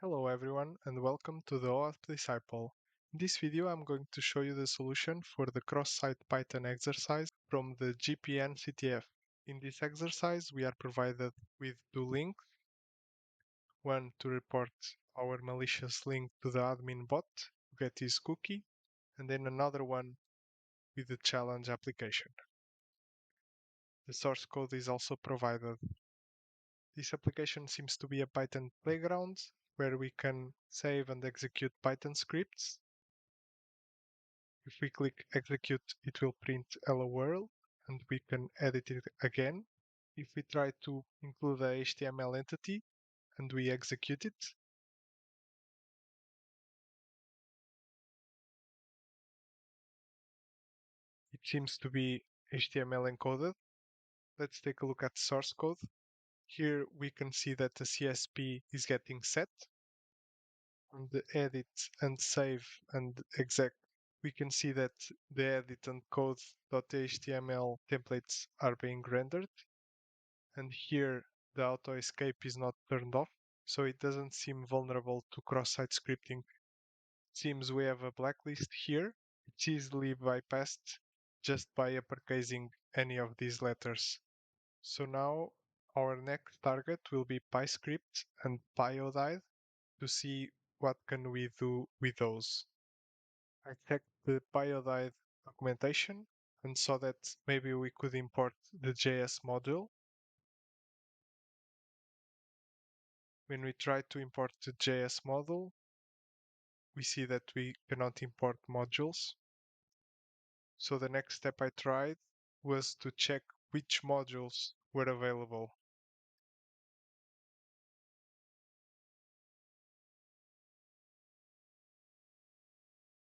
Hello everyone and welcome to the OAuth Disciple. In this video I'm going to show you the solution for the cross-site Python exercise from the GPN CTF. In this exercise we are provided with two links, one to report our malicious link to the admin bot to get his cookie, and then another one with the challenge application. The source code is also provided. This application seems to be a Python playground where we can save and execute Python scripts. If we click execute, it will print hello world and we can edit it again. If we try to include a HTML entity and we execute it, it seems to be HTML encoded. Let's take a look at the source code. Here we can see that the CSP is getting set. On the edit and save and exec, we can see that the edit and code.html templates are being rendered. And here the auto escape is not turned off, so it doesn't seem vulnerable to cross-site scripting. It seems we have a blacklist here. It's easily bypassed just by uppercasing any of these letters. So now our next target will be pyscript and Pyodide to see what can we do with those. I checked the Pyodide documentation and saw that maybe we could import the JS module. When we try to import the JS module, we see that we cannot import modules. So the next step I tried was to check which modules were available.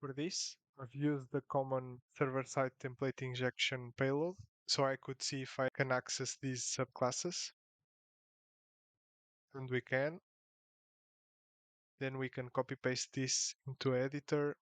For this, I've used the common server-side template injection payload, so I could see if I can access these subclasses. And we can. Then we can copy paste this into editor.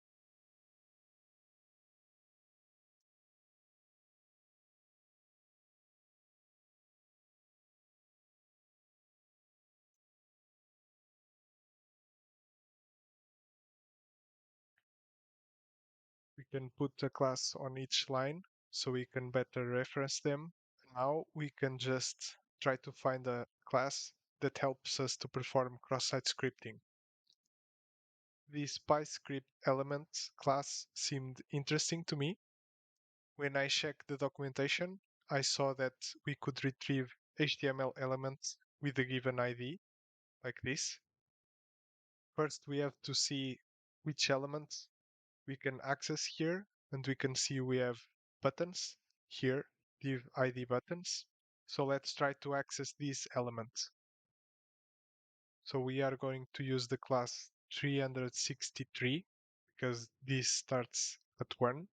We can put a class on each line so we can better reference them. Now we can just try to find a class that helps us to perform cross-site scripting. This pyscript.Element class seemed interesting to me. When I checked the documentation, I saw that we could retrieve HTML elements with a given ID, like this. First, we have to see which elements we can access here, and we can see we have buttons here, div ID buttons. So let's try to access these elements. So we are going to use the class 363 because this starts at 1.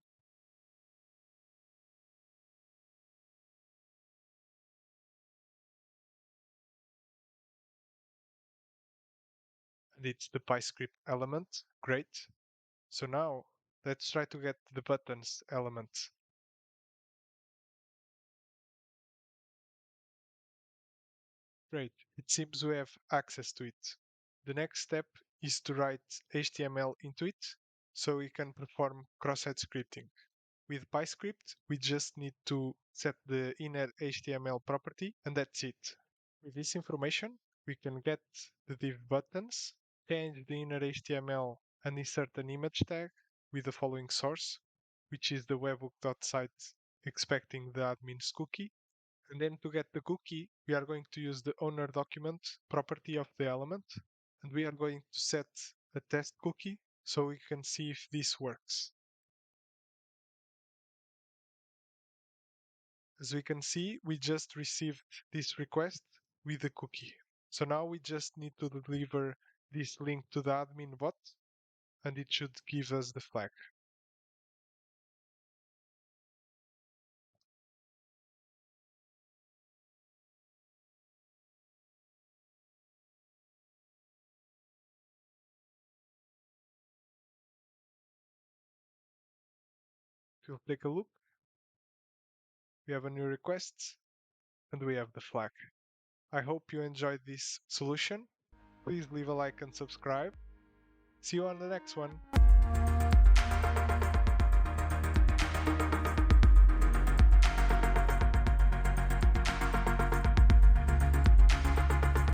And it's the pyscript element. Great. So now let's try to get the buttons element. Great. It seems we have access to it. The next step is to write HTML into it so we can perform cross-site scripting. With PyScript, we just need to set the inner HTML property and that's it. With this information, we can get the div buttons, change the inner HTML and insert an image tag with the following source, which is the webhook.site expecting the admin's cookie. And then to get the cookie, we are going to use the owner document property of the element. And we are going to set a test cookie so we can see if this works. As we can see, we just received this request with the cookie. So now we just need to deliver this link to the admin bot and it should give us the flag. If you take a look, we have a new request and we have the flag. I hope you enjoyed this solution. Please leave a like and subscribe. See you on the next one.